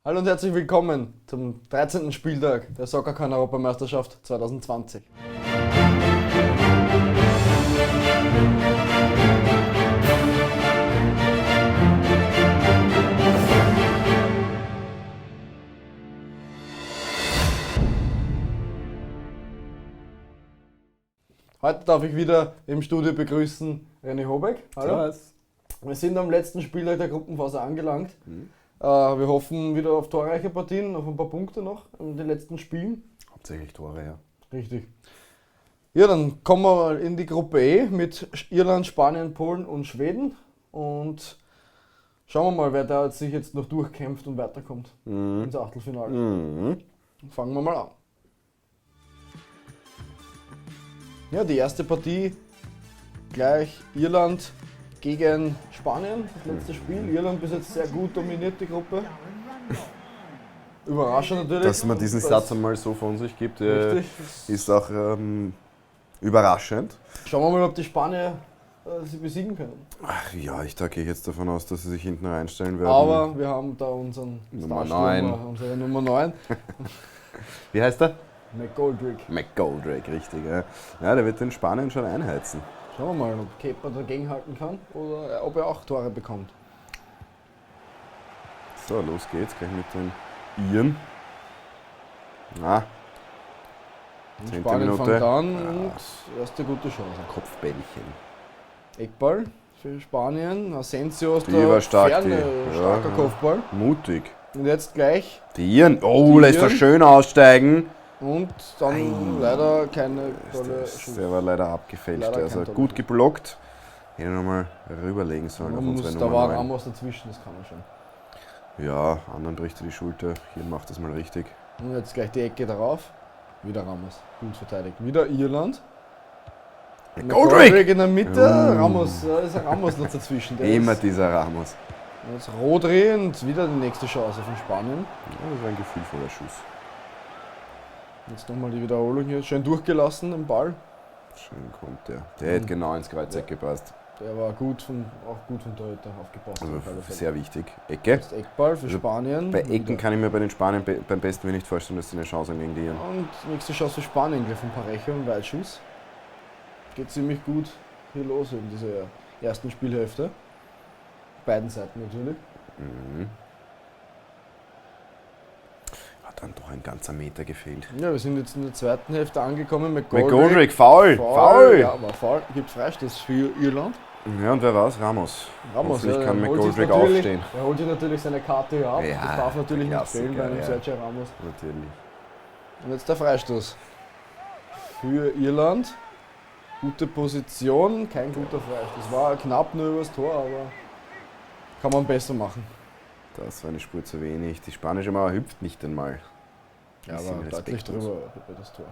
Hallo und herzlich willkommen zum 13. Spieltag der Soccercan-Europameisterschaft 2020. Heute darf ich wieder im Studio begrüßen René Hobeck. Hallo. Servus. Wir sind am letzten Spieltag der Gruppenphase angelangt. Wir hoffen wieder auf torreiche Partien, auf ein paar Punkte noch in den letzten Spielen. Hauptsächlich Tore, ja. Richtig. Ja, dann kommen wir mal in die Gruppe E mit Irland, Spanien, Polen und Schweden. Und schauen wir mal, wer da sich jetzt noch durchkämpft und weiterkommt ins Achtelfinale. Fangen wir mal an. Ja, die erste Partie gleich Irland gegen Spanien, das letzte Spiel. Irland bis jetzt sehr gut dominiert die Gruppe. Überraschend natürlich. Dass man diesen Satz einmal so von sich gibt, Richtig. ist auch überraschend. Schauen wir mal, ob die Spanier sie besiegen können. Ach ja, gehe jetzt davon aus, dass sie sich hinten reinstellen werden. Aber wir haben da unseren Nummer Starstürmer, 9. unsere Nummer 9, Wie heißt er? McGoldrick. McGoldrick, richtig. Ja, der wird den Spanien schon einheizen. Schauen wir mal, ob Kepa dagegenhalten kann oder ob er auch Tore bekommt. So, los geht's gleich mit den Iren. Na, Und 10. Spanien Minute. fängt an und erste gute Chance. Kopfbällchen. Eckball für Spanien, Asensio aus Die der war stark, Ferne, die. starker Ja. Kopfball. Mutig. Und jetzt gleich Die Iren. Oh, Die lässt er Iren. schön aussteigen. und dann leider keine tolle Der war leider abgefälscht. Leider kein Also toller gut Schuss. geblockt. Hätte nochmal rüberlegen sollen auf Man unsere muss, da Nummer war 9. Ramos dazwischen, das kann man schon. Ja, anderen bricht er die Schulter. Hier macht das mal richtig. Und jetzt gleich die Ecke darauf. Wieder Ramos, gut verteidigt. Wieder Irland. McGoldrick! in der Mitte, Ramos, da ist ein Ramos noch dazwischen. Der Immer ist, dieser Ramos. jetzt Rodri und wieder die nächste Chance von Spanien. Ja, das war ein gefühlvoller Schuss. Jetzt nochmal die Wiederholung hier, schön durchgelassen, den Ball. Schön kommt der. Der hätte genau ins Kreuzeck gepasst. Der war gut auch gut von Torhüter aufgepasst. Also auf alle Fälle. sehr wichtig. Ecke. Jetzt Eckball für Also Spanien. Bei Ecken Wieder. kann ich mir bei den Spaniern beim besten Willen nicht vorstellen, dass sie eine Chance haben gegen die Iren. Und nächste Chance für Spanien gleich von Parejo und Weitschuss. Geht ziemlich gut hier los in dieser ersten Spielhälfte. Beiden Seiten natürlich. Hat dann doch ein ganzer Meter gefehlt. Ja, wir sind jetzt in der zweiten Hälfte angekommen. McGoldrick, Foul! Foul! Ja, aber Foul. Gibt Freistoß für Irland. Ja, und wer war's? Ramos. Hoffentlich kann der holt sich McGoldrick natürlich- aufstehen. Er holt sich natürlich seine Karte hier ab. Ja, das darf natürlich nicht Klassiker, fehlen bei einem ja. Sergio Ramos. Natürlich. Und jetzt der Freistoß für Irland. Gute Position, kein guter Freistoß. War knapp nur übers Tor, aber kann man besser machen. Das war eine Spur zu wenig. Die spanische Mauer hüpft nicht einmal. Ja, Bisschen aber deutlich respektlos. drüber über das Tor.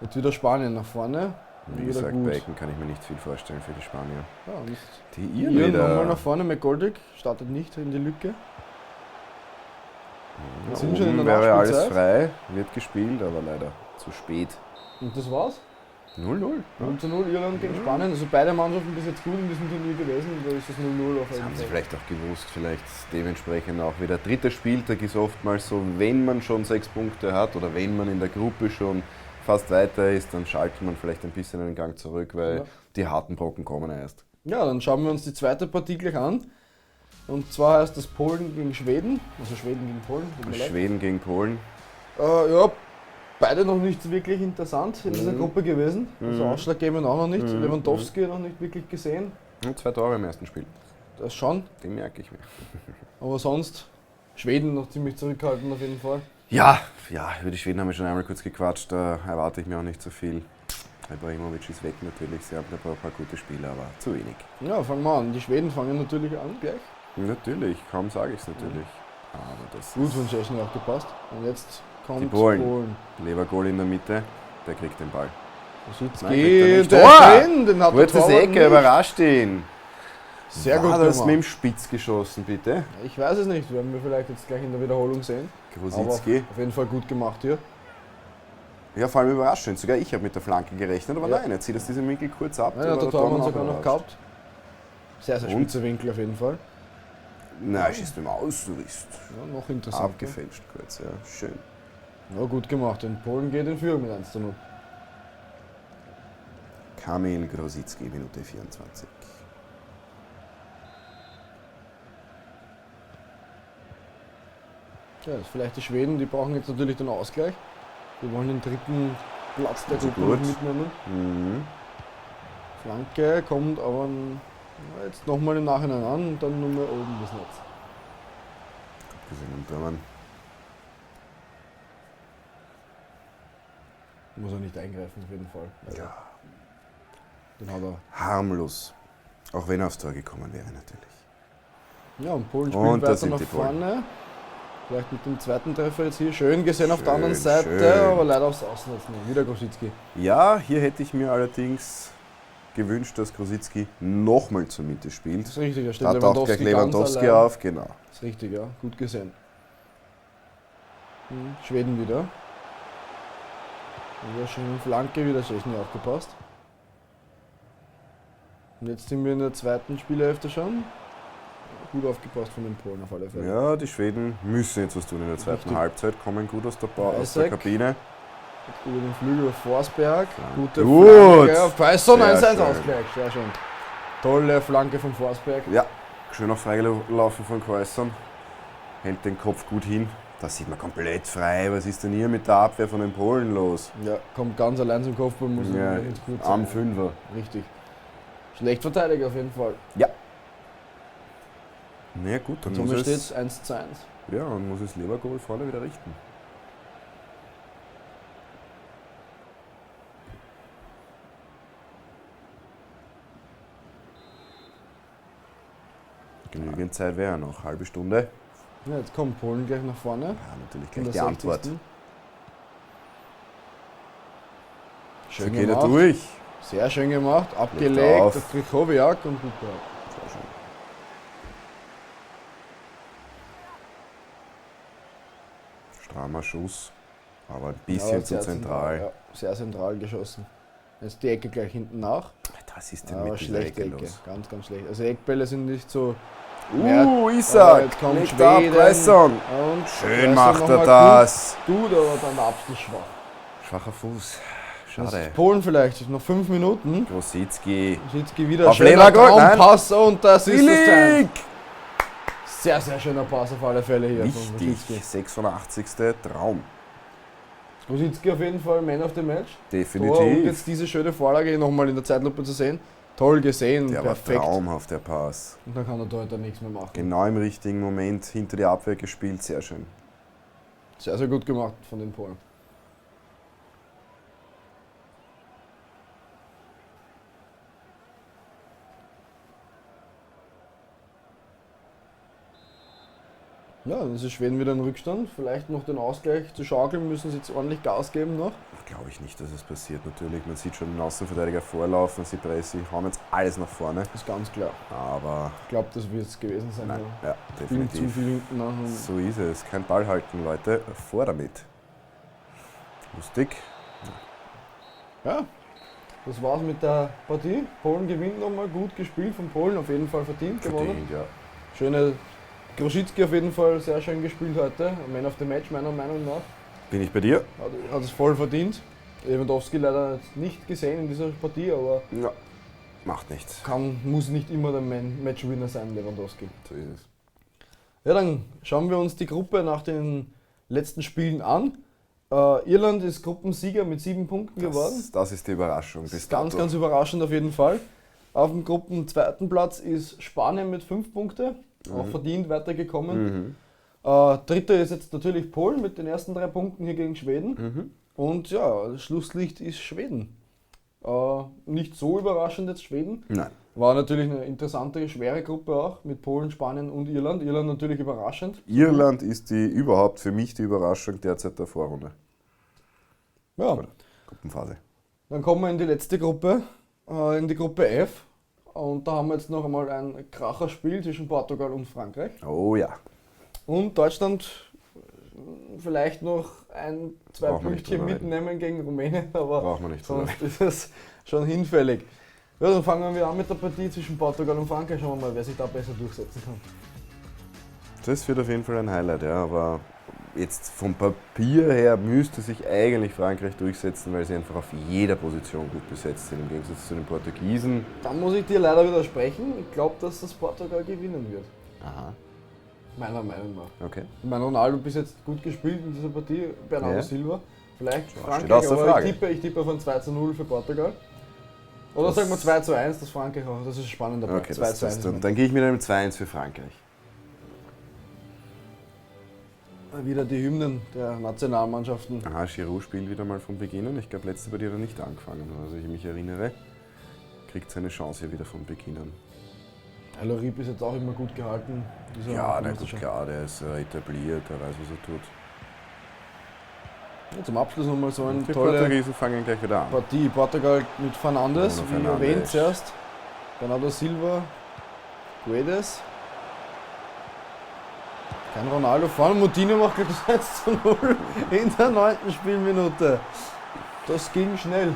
Jetzt wieder Spanien nach vorne. Wie Wieder gesagt, gut. bei Ecken kann ich mir nicht viel vorstellen für die Spanier. Ja, und Die Iren Iren nochmal wieder. nach vorne. McGoldrick startet nicht in die Lücke. Da sind schon in oben der wäre alles Nachspielzeit. frei, wird gespielt, aber leider zu spät. Und das war's. 0-0. 0:0 Irland gegen Spanien. Also beide Mannschaften bis jetzt gut in diesem Turnier gewesen. Da ist das 0:0 auf Das jeden haben sie Fall. vielleicht auch gewusst, vielleicht dementsprechend auch wieder. Dritter Spieltag ist oftmals so, wenn man schon 6 Punkte hat oder wenn man in der Gruppe schon fast weiter ist, dann schaltet man vielleicht ein bisschen einen Gang zurück, weil Ja. die harten Brocken kommen erst. Ja, dann schauen wir uns die zweite Partie gleich an. Und zwar heißt das Polen gegen Schweden. Also Schweden gegen Polen. tut mir leid. Schweden gegen Polen. Ja, beide noch nicht so wirklich interessant in dieser Gruppe gewesen. Also ausschlaggebend auch noch nicht. Lewandowski noch nicht wirklich gesehen. Und 2 Tore im ersten Spiel. Das schon. Den merke ich mir. Aber sonst Schweden noch ziemlich zurückhaltend auf jeden Fall. Ja, über die Schweden haben wir schon einmal kurz gequatscht, da erwarte ich mir auch nicht so viel. Ibrahimovic ist weg natürlich, sie haben ein paar gute Spieler, aber zu wenig. Ja, fangen wir an. Die Schweden fangen natürlich an gleich. Natürlich, kaum sage ich es natürlich. Aber das Gut ist von Szczesny auch gepasst. Und jetzt kommt Die Polen. Levergoal in der Mitte, der kriegt den Ball. Rosicki, Nein, kriegt er nicht. der Tor! ist drin, den hat der Kurzes Torwart Ecke, nicht. überrascht ihn. Sehr War gut das gemacht. mit dem Spitz geschossen, bitte? Ich weiß es nicht, werden wir vielleicht jetzt gleich in der Wiederholung sehen. Aber Grosicki. auf jeden Fall gut gemacht hier. Ja, vor allem überraschend. Sogar ich habe mit der Flanke gerechnet, aber Ja. nein, er zieht aus diesem Winkel kurz ab. Ja, hat der war Tormann Tormann sogar noch überrascht. gehabt. Sehr, sehr Und? spitzer Winkel auf jeden Fall. Nein, schießt mit dem Außenriss. Ja, noch interessant. Abgefälscht kurz, ja. Schön. Ja, gut gemacht. Und Polen geht in Führung mit 1:0. Kamil Grosicki, Minute 24. Ja, das ist vielleicht die Schweden, die brauchen jetzt natürlich den Ausgleich. Die wollen den dritten Platz der Also Gruppe gut. mitnehmen. Mhm. Flanke kommt aber jetzt nochmal im Nachhinein an und dann nur mehr oben das Netz. Gesehen am Tormann. Muss er nicht eingreifen auf jeden Fall. Also, Ja. den hat er. Harmlos. Auch wenn er aufs Tor gekommen wäre, natürlich. Ja, und Polen Und spielt da weiter sind nach die Polen. vorne. Vielleicht mit dem zweiten Treffer jetzt hier. Schön gesehen auf der anderen Schön, Seite, schön. aber leider aufs Außennetz. Nee, wieder Grosicki. Ja, hier hätte ich mir allerdings gewünscht, dass Grosicki nochmal zur Mitte spielt. Das ist richtig, da steht Da taucht gleich Lewandowski ganz allein. auf, genau. Das ist richtig, ja. Gut gesehen. Schweden wieder. Wieder schöne Flanke, wieder schlecht nicht aufgepasst. Und jetzt sind wir in der zweiten Spielhälfte schon. Gut aufgepasst von den Polen auf alle Fälle. Ja, die Schweden müssen jetzt was tun in der zweiten Richtig. Halbzeit, kommen gut aus der Isaac. Kabine. Über den Flügel auf Forsberg. Gute Gut. Flanke auf Peisson, Sehr 1:1 schön. Ausgleich. Sehr schön. Tolle Flanke von Forsberg. Ja, schön auch freigelaufen von Quaison. Hält den Kopf gut hin. Da sieht man komplett frei. Was ist denn hier mit der Abwehr von den Polen los? Ja, kommt ganz allein zum Kopfball, muss Ja, man jetzt gut am sagen. Fünfer. Richtig. Schlecht verteidigt auf jeden Fall. Ja. Na ja, gut, dann Somit muss steht es, es 1:1. ja, dann muss es Levergoal vorne wieder richten. Genügend Zeit wäre noch, halbe Stunde. Ja, jetzt kommt Polen gleich nach vorne. Ja, natürlich In gleich der die Antwort. 60. So Schön geht er gemacht. durch. Sehr schön gemacht. Legt Abgelegt auf. auf Krychowiak und gut gehabt. Sehr schön. Strammer Schuss, aber ein bisschen Aber zu sehr zentral. Ja, sehr zentral geschossen. Jetzt die Ecke gleich hinten nach. Was ist denn Aber mit dieser schlechte Ecke Ecke. los? Ganz, ganz schlecht. Also Eckbälle sind nicht so. Mehr- Isaac! jetzt kommt Legt ab, Schweden. Quaison. Und Schön Quaison macht er nochmal das. Gut, aber dann der Abschluss schwach. Schwacher Fuß. Das Schade. ist Polen vielleicht. Noch 5 Minuten. Grosicki. Grosicki wieder Auf schöner Levergoal, nein. Traumpass und das ist das Time. Billig! Sehr, sehr schöner Pass auf alle Fälle hier von Wichtig. Grosicki. 86. Traum. Grosicki auf jeden Fall Man of the Match. Tor und Definitiv. jetzt diese schöne Vorlage nochmal in der Zeitlupe zu sehen. Toll gesehen, Der war perfekt. traumhaft, der Pass. Und dann kann der Torhüter nichts mehr machen. Genau im richtigen Moment hinter die Abwehr gespielt, sehr schön. Sehr, sehr gut gemacht von den Polen. Ja, dann ist es Schweden wieder im Rückstand. Vielleicht noch den Ausgleich zu schaukeln, müssen sie jetzt ordentlich Gas geben noch. Glaube ich nicht, dass es passiert. Natürlich, man sieht schon den Außenverteidiger vorlaufen, sie pressen, hauen jetzt alles nach vorne. Ist ganz klar. Aber Ich glaube, das wird es gewesen sein. nein, Ja. ja, Spielen zu definitiv. viel hinten nach. Und So ist es. Kein Ball halten, Leute. Vor damit. Lustig. ja, das war's mit der Partie. Polen gewinnt nochmal, gut gespielt von Polen, auf jeden Fall verdient gewonnen. Verdient, ja. Schöne Grosicki auf jeden Fall sehr schön gespielt heute. Man of the Match meiner Meinung nach. Bin ich bei dir? Hat es voll verdient. Lewandowski leider nicht gesehen in dieser Partie, aber Ja. Macht nichts. muss nicht immer der Matchwinner sein, Lewandowski. So ist es. Ja, dann schauen wir uns die Gruppe nach den letzten Spielen an. Irland ist Gruppensieger mit 7 Punkten geworden. Das ist die Überraschung. Das Bis ist ganz, dato. ganz überraschend auf jeden Fall. Auf dem Gruppenzweiten Platz ist Spanien mit 5 Punkten, auch verdient weitergekommen. Dritter ist jetzt natürlich Polen mit den ersten 3 Punkten hier gegen Schweden. Und ja, das Schlusslicht ist Schweden. Nicht so überraschend jetzt Schweden. Nein. War natürlich eine interessante, schwere Gruppe auch mit Polen, Spanien und Irland. Irland natürlich überraschend. Irland ist die überhaupt für mich die Überraschung derzeit der Vorrunde. Ja, Oder Gruppenphase. dann kommen wir in die letzte Gruppe, in die Gruppe F. Und da haben wir jetzt noch einmal ein Kracherspiel zwischen Portugal und Frankreich. Oh ja. Und Deutschland vielleicht noch 2 Brauchen wir nicht Pünktchen drüber reden. mitnehmen gegen Rumänien, aber Brauchen wir nicht drüber sonst ist es schon hinfällig. Ja, dann fangen wir an mit der Partie zwischen Portugal und Frankreich. Schauen wir mal, wer sich da besser durchsetzen kann. Das wird auf jeden Fall ein Highlight, ja. Aber jetzt vom Papier her müsste sich eigentlich Frankreich durchsetzen, weil sie einfach auf jeder Position gut besetzt sind, im Gegensatz zu den Portugiesen. Dann muss ich dir leider widersprechen. Ich glaube, dass das Portugal gewinnen wird. Aha, Meiner Meinung nach. okay. Ich meine, Ronaldo bis jetzt gut gespielt in dieser Partie, Bernardo Ja. Silva. Vielleicht steht Frankreich, außer aber Frage. ich tippe auf ein 2:0 für Portugal. Oder sagen wir 2:1, das Frankreich auch. Das ist spannend dabei. Okay, 2:1 ist dann gehe ich mit einem 2-1 für Frankreich. wieder die Hymnen der Nationalmannschaften. Aha, Giroud spielt wieder mal von Beginn an. Ich glaube, letzte Partie hat er nicht angefangen, also ich mich erinnere. Kriegt seine Chance hier wieder von Beginn an. Lloris ist jetzt auch immer gut gehalten. Ja, na gut, klar, der ist etabliert, der weiß, was er tut. Ja, zum Abschluss nochmal so eine Die tolle Portugiesen fangen gleich wieder an. Partie. Portugal mit Fernandes, Bruno wie Fernandes. erwähnt zuerst. Bernardo Silva, Guedes. Kein Ronaldo vorne. Moutinho macht gleich das 1:0 in der 9. Spielminute. Das ging schnell.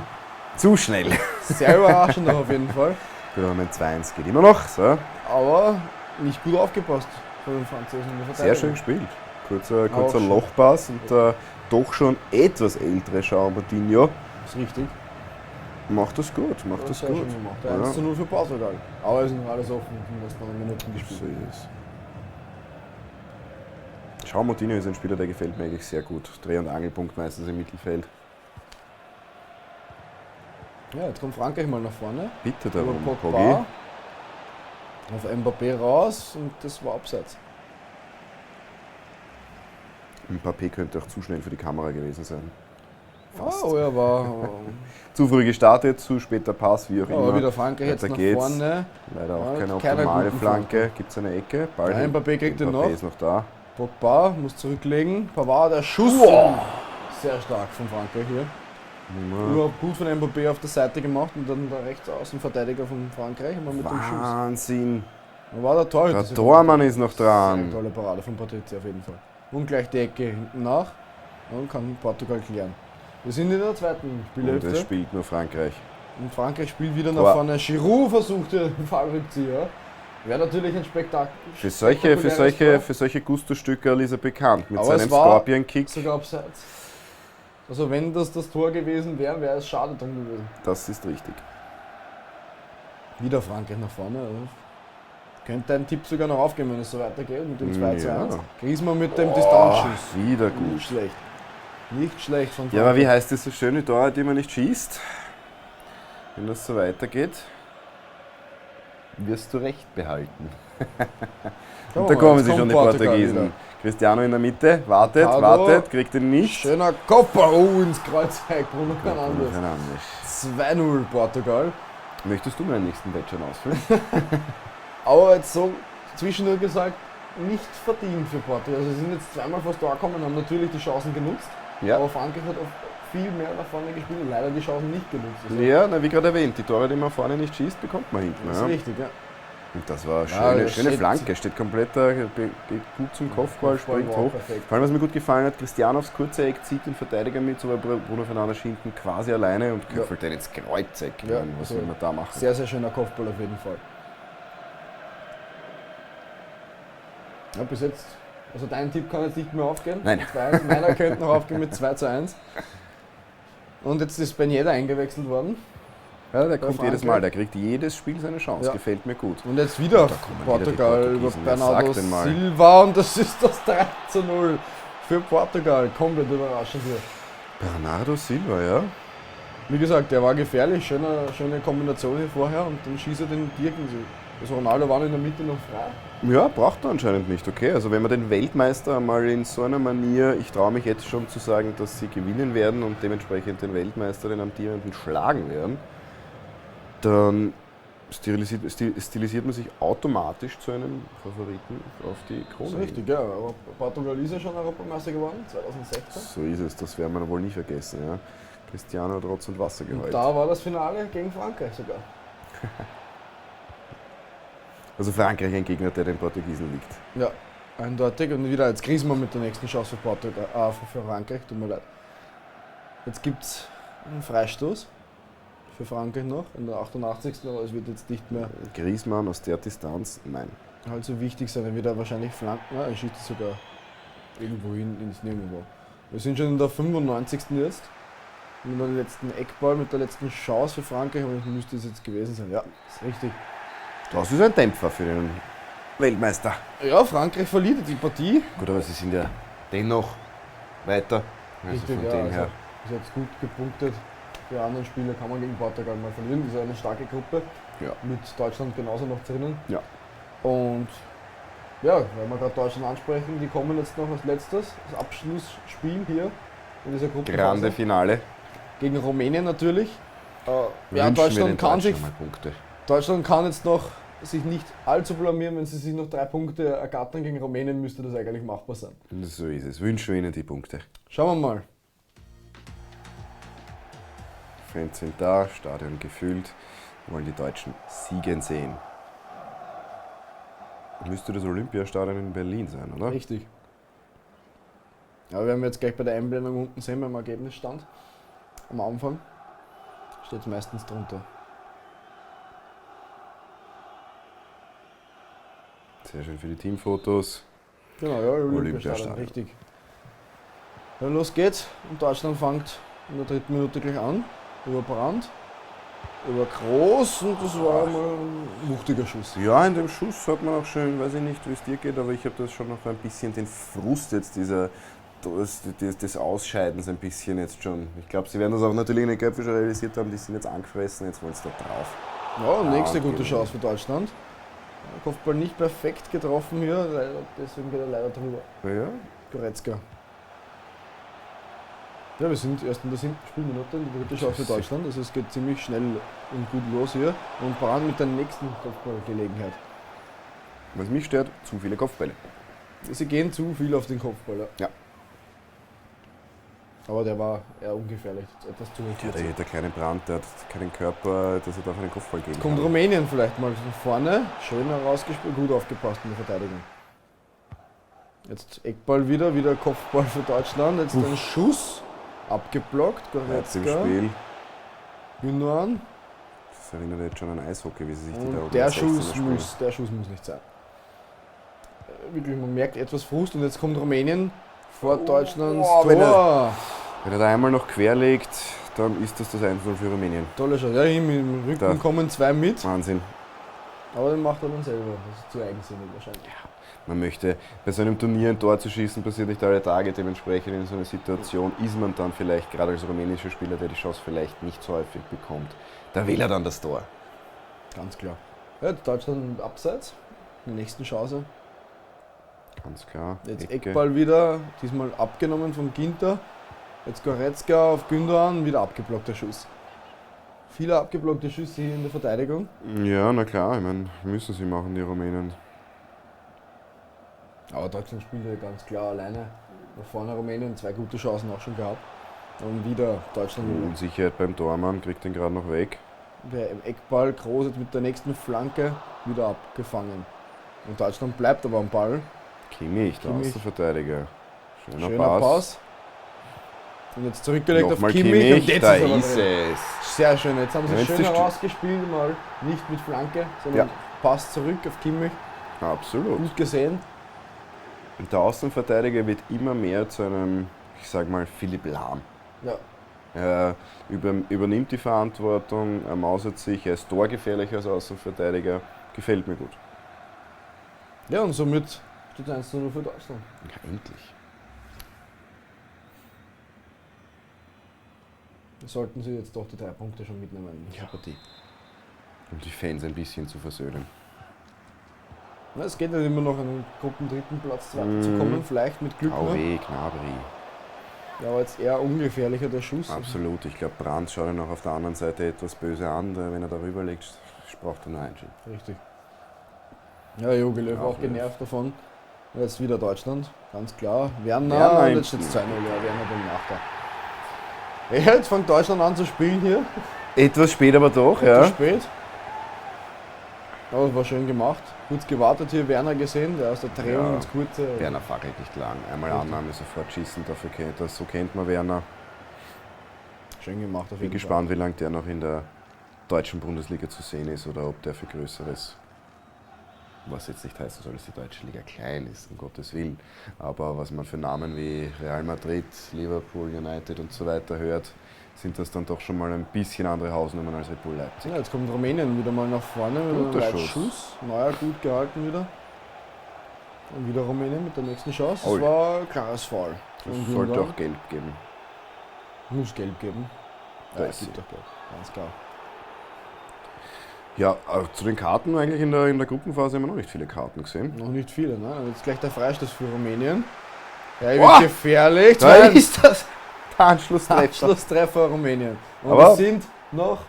Zu schnell. Sehr überraschend auch auf jeden Fall. Gut, aber mein 2-1 geht immer noch. So. Aber nicht gut aufgepasst von den Franzosen. in der Sehr Verteidigung. schön gespielt. Kurzer schön. Lochpass und der doch schon etwas ältere Jean Moutinho Ist richtig. macht das gut. Macht das Sehr gut. schön gemacht. Ja. 1:0 für Portugal. Aber es ist noch alles offen. In den letzten 9 Minuten gespielt. So ist es. Jean Moutinho ist ein Spieler, der gefällt mir eigentlich sehr gut. Dreh- und Angelpunkt meistens im Mittelfeld. Ja, jetzt kommt Frankreich mal nach vorne. Bitte Über darum, Pogba Poggi. auf Mbappé raus und das war abseits. Mbappé könnte auch zu schnell für die Kamera gewesen sein. Fast. Oh, er war Zu früh gestartet, zu später Pass, wie auch aber immer. wieder Frankreich jetzt Weiter nach geht's. vorne. Leider auch Ja, keine keiner optimale guten Flanke. Gibt es eine Ecke? Ball Ja, hin. Mbappé kriegt den Mbappé noch. ist noch da. Pogba muss zurücklegen. Pavard, der Schuss. Sehr stark von Frankreich hier. Überhaupt gut von Mbappé auf der Seite gemacht und dann der Rechtsaußenverteidiger von Frankreich immer mit dem Schuss. Wahnsinn. Da war der Torhüter. Der Tormann ist noch Sehr dran. tolle Parade von Patrizia auf jeden Fall. Und gleich die Ecke hinten nach. Dann kann Portugal klären. Wir sind in der zweiten Und Spielhälfte. es spielt nur Frankreich. Und Frankreich spielt wieder Tor. nach vorne. Giroud versucht den Fallrückzieher. Wäre natürlich ein Spektakel. Für solche Gusto-Stückerl ist er bekannt. Mit Aber seinem es war Scorpion-Kick. sogar abseits. Also wenn das Tor gewesen wäre, wäre es schade drum gewesen. Das ist richtig. Wieder Frankreich nach vorne. Also könnte ein Tipp sogar noch aufgehen, wenn es so weitergeht mit dem 2:1. Ja. Griezmann mit dem Distanzschuss. Wieder Nicht gut. schlecht. Nicht schlecht von Ja, aber wie heißt das so schöne Tor, die man nicht schießt? Wenn das so weitergeht, wirst du recht behalten. Und da kommen sie schon, die Portugiesen. Cristiano in der Mitte, wartet, Ricardo. wartet, kriegt ihn nicht. Schöner Kopper, oh, ins Kreuzeck, Bruno Fernandes. Fernandes. 2:0 Portugal. Möchtest du meinen nächsten Wettschein ausfüllen? Aber jetzt so zwischendurch gesagt, nicht verdient für Portugal. Also sie sind jetzt zweimal fast da gekommen, haben natürlich die Chancen genutzt. Ja. Aber Frankreich hat auch viel mehr nach vorne gespielt und leider die Chancen nicht genutzt. Also Ja, na, wie gerade erwähnt, die Tore, die man vorne nicht schießt, bekommt man hinten. das ist Ja. richtig, ja. Und das war eine Ja, das schöne steht- Flanke, steht komplett geht gut zum Kopfball, springt war hoch. perfekt. Vor allem, was mir gut gefallen hat, Cristiano aufs kurze Eck zieht den Verteidiger mit, so war Bruno Fernandes hinten quasi alleine und köpfelt den ins Kreuzeck. Ja, Mann, was also will man da machen? Sehr, sehr schöner Kopfball auf jeden Fall. Ja, bis jetzt, also dein Tipp kann jetzt nicht mehr aufgehen. Nein. 2:1. Meiner könnte noch aufgehen mit 2:1. Und jetzt ist Ben Yedder eingewechselt worden. Ja, der kommt Frankreich. jedes Mal, der kriegt jedes Spiel seine Chance, Ja. gefällt mir gut. Und jetzt wieder Da kommen wieder Portugal die über Portugiesen. Ja, Bernardo sag den mal. Silva und das ist das 3:0 für Portugal. Komplett überraschend hier. Bernardo Silva, ja. Wie gesagt, der war gefährlich, schöne Kombination hier vorher und dann schießt er den Dirken. Also Ronaldo war in der Mitte noch frei. Ja, braucht er anscheinend nicht, okay. Also wenn man den Weltmeister einmal in so einer Manier, ich traue mich jetzt schon zu sagen, dass sie gewinnen werden und dementsprechend den Weltmeister, den Amtierenden, schlagen werden, dann stilisiert man sich automatisch zu einem Favoriten auf die Das Krone. ist richtig, ja. Aber Portugal ist ja schon Europameister geworden, 2016. So ist es, das werden wir wohl nie vergessen. Ja. Cristiano hat Rotz und Wasser Und geheult. da war das Finale gegen Frankreich sogar. Also Frankreich ein Gegner, der den Portugiesen liegt. Ja, eindeutig. Und wieder jetzt Griezmann mit der nächsten Chance für Frankreich, tut mir leid. Jetzt gibt es einen Freistoß für Frankreich noch in der 88. Aber es wird jetzt nicht mehr. Griezmann aus der Distanz, nein. halt so wichtig sein. Er wird da wahrscheinlich flanken. Er schießt sogar irgendwo hin ins Nirgendwo. Wir sind schon in der 95. jetzt. Mit dem letzten Eckball, mit der letzten Chance für Frankreich. Aber müsste es jetzt gewesen sein. Ja, ist richtig. Das ist ein Dämpfer für den Weltmeister. Ja, Frankreich verliert die Partie. Gut, aber sie sind ja dennoch weiter. Also Richtig, von ja, dem also her. ist jetzt gut gepunktet. Für andere Spiele kann man gegen Portugal mal verlieren. Das ist eine starke Gruppe. Ja. Mit Deutschland genauso noch drinnen. Ja. Und ja, wenn wir gerade Deutschland ansprechen, die kommen jetzt noch als letztes. Das Abschlussspiel hier in dieser Gruppe. Grande Finale. Gegen Rumänien natürlich. Ja, Wünschen wir den Deutschen mal Punkte. Deutschland kann jetzt noch sich nicht allzu blamieren, wenn sie sich noch 3 Punkte ergattern gegen Rumänien, müsste das eigentlich machbar sein. So ist es. Wünschen wir ihnen die Punkte. Schauen wir mal. Fans sind da, Stadion gefüllt. Wir wollen die Deutschen siegen sehen. Müsste das Olympiastadion in Berlin sein, oder? Richtig. Aber wir haben jetzt gleich bei der Einblendung unten sehen, beim Ergebnisstand. Am Anfang steht es meistens drunter. Sehr schön für die Teamfotos. Genau, ja, Olympiastadion, Olympiastadion. richtig. Dann los geht's und Deutschland fängt in der 3. Minute gleich an. Über Brandt, über Groß und das war mal ein wuchtiger Schuss. Ja, in dem Schuss hat man auch schon, weiß ich nicht, wie es dir geht, aber ich habe das schon noch ein bisschen den Frust jetzt des Ausscheidens ein bisschen jetzt schon. Ich glaube, sie werden das auch natürlich in den Köpfen schon realisiert haben, die sind jetzt angefressen, jetzt wollen sie da drauf. Ja, und nächste gute okay. Chance für Deutschland. Kopfball nicht perfekt getroffen hier, deswegen geht er leider drüber. Ja, Goretzka. Ja, wir sind erst in der 7. Spielminute, die dritte Chance für Deutschland. Also es geht ziemlich schnell und gut los hier. Und Brandt mit der nächsten Kopfballgelegenheit. was mich stört, zu viele Kopfbälle. Sie gehen zu viel auf den Kopfball. Ja. Aber der war eher ungefährlich, etwas zu Ja, der kleine Brand, der hat keinen Körper, dass er da auf einen Kopfball gehen Kommt kann. Rumänien vielleicht mal von vorne. Schön herausgespielt, gut aufgepasst in der Verteidigung. Jetzt Eckball wieder Kopfball für Deutschland. Jetzt ein Schuss. Abgeblockt, Jetzt im Goretzka. Spiel. Gündogan. Das erinnert jetzt schon an Eishockey, wie sie sich die da Und oben der als 16er Schuss, spielen. der Schuss muss nicht sein. Wirklich, man merkt etwas Frust und jetzt kommt Rumänien vor Deutschlands wenn Tor. Wenn er da einmal noch querlegt, dann ist das 1-0 für Rumänien. Tolle Chance. Ja, im Rücken Da. kommen 2 mit, Wahnsinn. aber den macht er dann selber. Das ist zu eigensinnig wahrscheinlich. Man möchte bei so einem Turnier ein Tor zu schießen, passiert nicht alle Tage. Dementsprechend in so einer Situation ist man dann vielleicht, gerade als rumänischer Spieler, der die Chance vielleicht nicht so häufig bekommt, da will er dann das Tor. Ganz klar. Ja, Deutschland abseits. Die nächsten Chance. Ganz klar. Jetzt Ecke. Eckball wieder, diesmal abgenommen von Ginter. Jetzt Goretzka auf Gündogan, wieder abgeblockter Schuss. Viele abgeblockte Schüsse hier in der Verteidigung. Ja, na klar, ich meine, müssen sie machen, die Rumänen. Aber Deutschland spielt ja ganz klar alleine. Nach vorne Rumänien 2 gute Chancen auch schon gehabt. Und wieder Deutschland. Unsicherheit beim Tormann, kriegt den gerade noch weg. Der Eckball, Groß jetzt mit der nächsten Flanke wieder abgefangen. Und Deutschland bleibt aber am Ball. Kimmich, der Kimmich. Außenverteidiger. Schöner Schöner Pass. Und jetzt zurückgelegt Nochmal auf Kimmich. Und jetzt da ist er ist drin. es. Sehr schön. Jetzt haben sie Ja, schön jetzt ist- herausgespielt, mal nicht mit Flanke, sondern Ja. Pass zurück auf Kimmich. Absolut. Gut gesehen. Und der Außenverteidiger wird immer mehr zu einem, ich sag mal, Philipp Lahm. Ja. Er übernimmt die Verantwortung, er mausert sich, er ist torgefährlich als Außenverteidiger. Gefällt mir gut. Ja, und somit steht es 1:0 für Deutschland. Ja, endlich. Sollten sie jetzt doch die 3 Punkte schon mitnehmen in dieser Partie. Um die Fans ein bisschen zu versöhnen. Ja, es geht ja immer noch an den Gruppen-3. Platz 2 zu kommen, vielleicht mit Glück noch. Auwe, Gnabry. Ja, aber jetzt eher ungefährlicher der Schuss. Absolut. Ich glaube, Brandt schaut ihn auch auf der anderen Seite etwas böse an. Wenn er darüber liegt, braucht er nur einschieben. Richtig. Ja, Jogi Löw Auch auch genervt davon. Jetzt wieder Deutschland, ganz klar. Werner, Werner und im jetzt steht es 2:0, ja, Werner den macht er. Ja, jetzt fängt Deutschland an zu spielen hier. Etwas spät aber doch, Zu ja. spät. Aber es war schön gemacht. Kurz gewartet hier, Werner gesehen, der aus der Drehung Ja. ins Kurze. Werner fackelt nicht lang. Einmal Richtig. Annahme, sofort schießen. Dafür kennt das, so kennt man Werner. Schön gemacht auf Bin jeden gespannt, wie lange der noch in der deutschen Bundesliga zu sehen ist oder ob der für Größeres Was jetzt nicht heißt, dass die deutsche Liga klein ist, um Gottes Willen. Aber was man für Namen wie Real Madrid, Liverpool, United und so weiter hört, sind das dann doch schon mal ein bisschen andere Hausnummern als Red Bull Leipzig. Ja, jetzt kommt Rumänien wieder mal nach vorne mit einem Guter Schuss. Neuer gut gehalten wieder. Und wieder Rumänien mit der nächsten Chance. Oh. Das war ein klares Foul. Das sollte auch Gelb geben. Muss Gelb geben. Da Ja, ist es gibt doch Gelb, ganz klar. Ja, zu den Karten eigentlich in der Gruppenphase haben wir noch nicht viele Karten gesehen. Noch nicht viele, ne? Jetzt gleich der Freistoß für Rumänien. Ja, Boah! wird gefährlich. Da ist das der Anschlusstreffer. Anschlusstreffer Rumänien. Und Aber es sind noch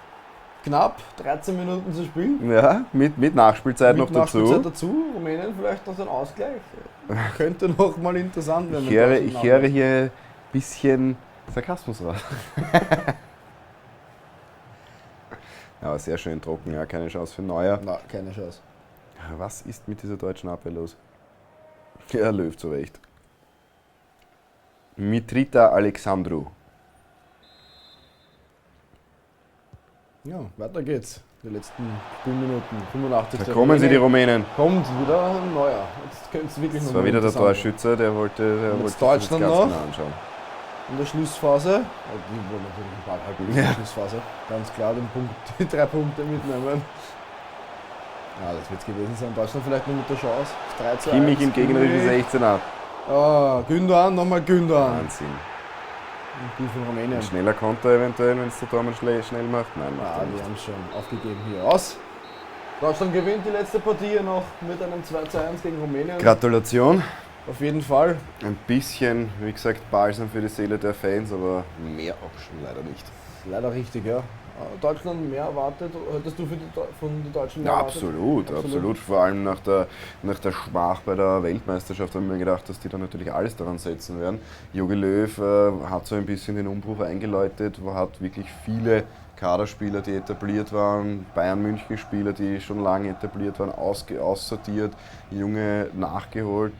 knapp 13 Minuten zu spielen. Ja, mit Nachspielzeit Mit noch Nachspielzeit dazu. dazu. Rumänien vielleicht noch so ein Ausgleich. Könnte noch mal interessant werden. Ich höre hier ein bisschen Sarkasmus raus. Aber sehr schön trocken, ja, keine Chance für Neuer. Na, keine Chance. Was ist mit dieser deutschen Abwehr los? Ja, Löw zu Recht. Mitrita Alexandru. Ja, weiter geht's. Die letzten Spielminuten, 85. Da kommen sie, die Rumänen. Kommt wieder ein Neuer. Jetzt könnte es wirklich Das noch war mal wieder der interessant werden. Torschütze, der wollte jetzt sich das Deutschland ganz noch. genau anschauen. In der Schlussphase, die wollen natürlich den Ball halten in der Ja. Schlussphase, ganz klar die 3 Punkte mitnehmen. Ja, das wird es gewesen sein. Deutschland vielleicht noch mit der Chance. 3:1. Kimmich im gegnerischen Kimmich. 16er. Ah, Gündogan, nochmal Gündogan. Wahnsinn. Und gut von Rumänien. Ein schneller Konter eventuell, wenn es der Tormann schnell macht. Nein, macht Ah, er die nicht. haben es schon aufgegeben hier aus. Deutschland gewinnt die letzte Partie noch mit einem 2:1 gegen Rumänien. Gratulation. Auf jeden Fall. Ein bisschen, wie gesagt, Balsam für die Seele der Fans, aber mehr auch schon leider nicht. Leider richtig, ja. Deutschland mehr erwartet. Hättest du von den Deutschen mehr Ja, erwartet? absolut. Vor allem nach der Schmach bei der Weltmeisterschaft haben wir gedacht, dass die dann natürlich alles daran setzen werden. Jogi Löw hat so ein bisschen den Umbruch eingeläutet, hat wirklich viele Kaderspieler, die etabliert waren, Bayern-München-Spieler, die schon lange etabliert waren, aussortiert, Junge nachgeholt.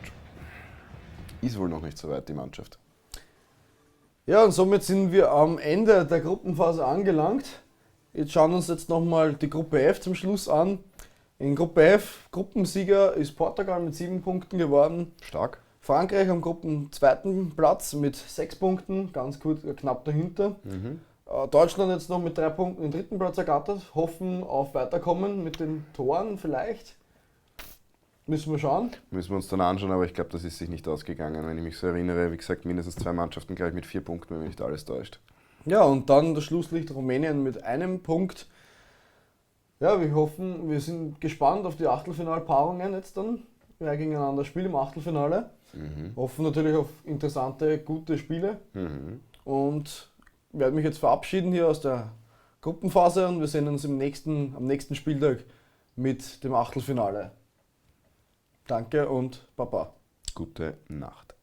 Ist wohl noch nicht so weit, die Mannschaft. Ja, und somit sind wir am Ende der Gruppenphase angelangt. Jetzt schauen wir uns jetzt nochmal die Gruppe F zum Schluss an. In Gruppe F, Gruppensieger ist Portugal mit 7 Punkten geworden. Stark. Frankreich am Gruppenzweiten Platz mit 6 Punkten, ganz kurz, knapp dahinter. Deutschland jetzt noch mit 3 Punkten den 3. Platz ergattert, hoffen auf Weiterkommen mit den Toren vielleicht. Müssen wir schauen. Müssen wir uns dann anschauen, aber ich glaube, das ist sich nicht ausgegangen. Wenn ich mich so erinnere, wie gesagt, mindestens 2 Mannschaften gleich mit 4 Punkten, wenn mich nicht alles täuscht. Ja, und dann das Schlusslicht Rumänien mit 1 Punkt. Ja, wir hoffen, wir sind gespannt auf die Achtelfinalpaarungen jetzt dann, wer gegeneinander spielt im Achtelfinale. Hoffen natürlich auf interessante, gute Spiele. Und werde mich jetzt verabschieden hier aus der Gruppenphase und wir sehen uns am nächsten Spieltag mit dem Achtelfinale. Danke und Baba. Gute Nacht.